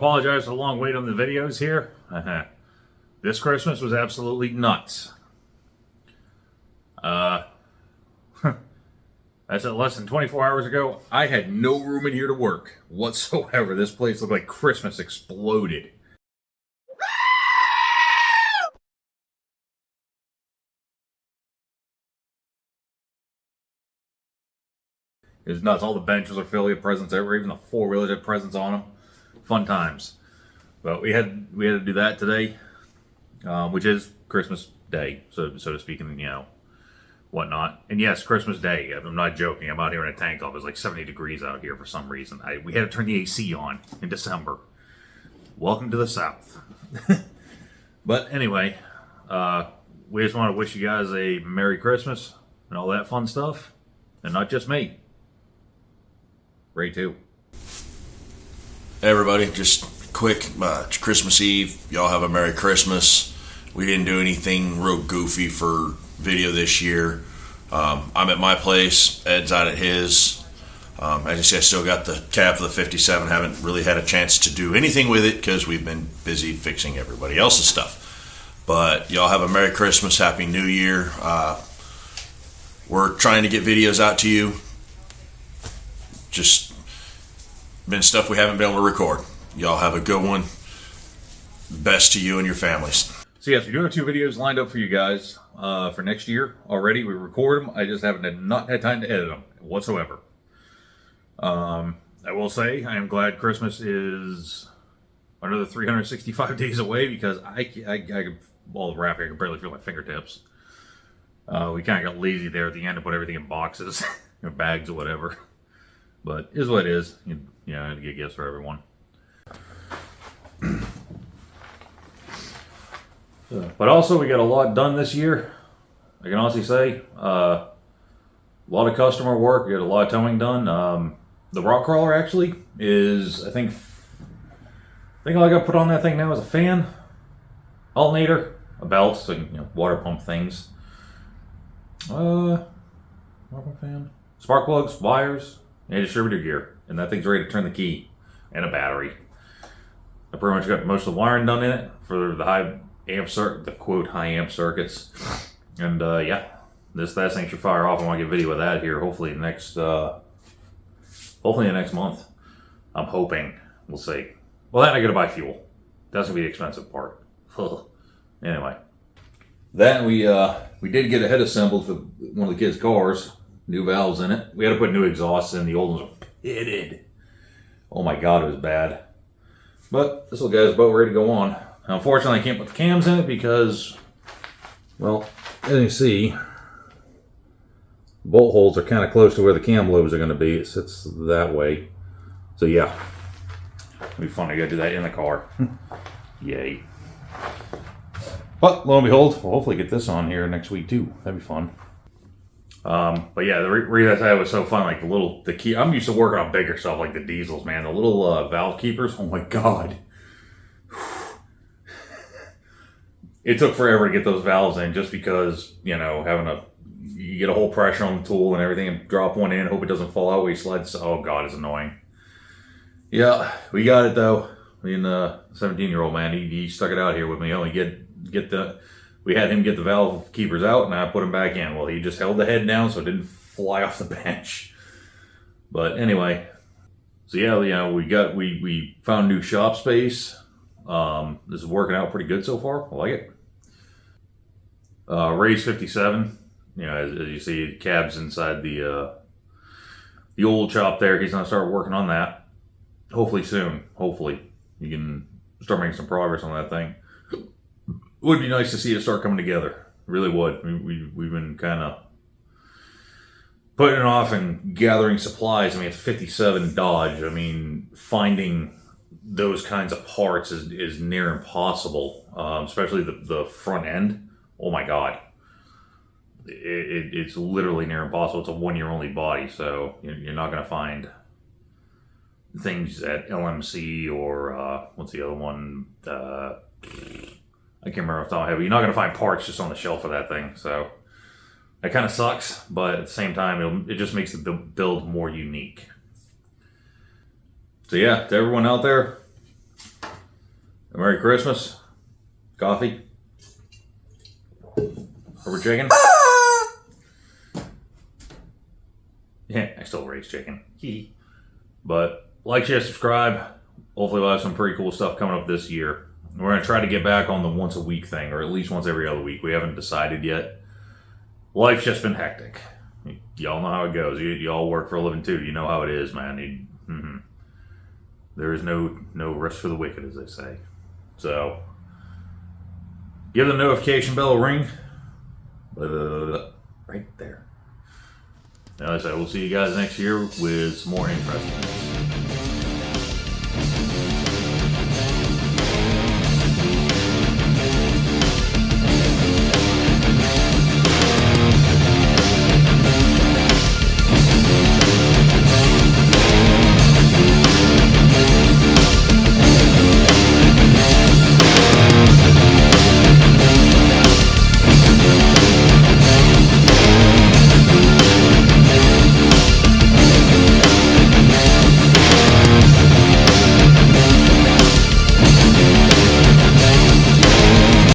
apologize for the long wait on the videos here. This Christmas was absolutely nuts. That's at less than 24 hours ago. I had no room in here to work whatsoever. This place looked like Christmas exploded. It was nuts. All the benches are filled with presents everywhere. Even the four-wheelers had presents on them. Fun times. But we had to do that today, which is Christmas Day, so to speak, and whatnot. And yes, Christmas Day. I'm not joking. I'm out here in a tank top. It's like 70 degrees out here for some reason. We had to turn the AC on in December. Welcome to the South. But anyway, we just want to wish you guys a Merry Christmas and all that fun stuff, and not just me. Ray too. Hey everybody, just quick, Christmas Eve, y'all have a Merry Christmas. We didn't do anything real goofy for video this year. I'm at my place, Ed's out at his. As you see, I still got the cab for the 57, haven't really had a chance to do anything with it because we've been busy fixing everybody else's stuff. But y'all have a Merry Christmas, Happy New Year. We're trying to get videos out to you. Just been stuff we haven't been able to record. Y'all have a good one. Best to you and your families. So yes, we do have 2 videos lined up for you guys for next year already. We record them. I just haven't not had time to edit them whatsoever. I will say I am glad Christmas is another 365 days away because I can, all the wrapping, I can barely feel my fingertips. We kind of got lazy there at the end to put everything in boxes or bags or whatever. But it is what it is. I had to get gifts for everyone. But also, we got a lot done this year. I can honestly say, a lot of customer work. We got a lot of towing done. The rock crawler actually is, I think all I got put on that thing now is a fan, alternator, a belt, so you can, water pump things. Water pump fan, spark plugs, wires, and distributor gear, and that thing's ready to turn the key, and a battery. I pretty much got most of the wiring done in it for the high amp the quote high amp circuits, and yeah, that thing should fire off. I want to get a video of that here, hopefully next month. I'm hoping. We'll see. Well, then I gotta buy fuel. That's gonna be the expensive part. Anyway, then we did get a head assembled for one of the kids' cars. New valves in it. We had to put new exhausts in. The old ones were pitted. Oh my god, it was bad. But this little guy's about ready to go on. Unfortunately, I can't put the cams in it because, well, as you see, bolt holes are kind of close to where the cam lobes are going to be. It sits that way. So yeah, it'll be fun to go do that in the car. Yay. But lo and behold, we'll hopefully get this on here next week too. That'd be fun. But yeah, the reason I said it was so fun, like the key. I'm used to working on bigger stuff like the diesels, man. The little valve keepers. Oh my god. It took forever to get those valves in just because, you get a whole pressure on the tool and everything and drop one in, hope it doesn't fall out where you slide. Oh god, it's annoying. Yeah, we got it though. Me and the 17-year-old man, he stuck it out here with me. We had him get the valve keepers out and I put them back in. Well, he just held the head down so it didn't fly off the bench. But anyway, so yeah, we found new shop space. This is working out pretty good so far. I like it. Ray's 57. As you see, cab's inside the old shop there. He's gonna start working on that. Hopefully soon. Hopefully you can start making some progress on that thing. It would be nice to see it start coming together. It really would. We've been kind of putting it off and gathering supplies. It's 57 Dodge. Finding those kinds of parts is near impossible, especially the front end. Oh my god. It's literally near impossible. It's a 1-year only body, so you're not going to find things at LMC or what's the other one? I can't remember off the top of my head, but you're not going to find parts just on the shelf for that thing. So that kind of sucks, but at the same time, it just makes the build more unique. So yeah, to everyone out there, Merry Christmas. Coffee. Rubber chicken. Yeah, I still raise chicken. But like, share, subscribe. Hopefully we'll have some pretty cool stuff coming up this year. We're going to try to get back on the once a week thing, or at least once every other week. We haven't decided yet. Life's just been hectic. Y'all know how it goes. Y'all work for a living too. You know how it is, man. There is no rest for the wicked, as they say. So, give the notification bell a ring. Right there. Now, as I said, we'll see you guys next year with some more interesting things.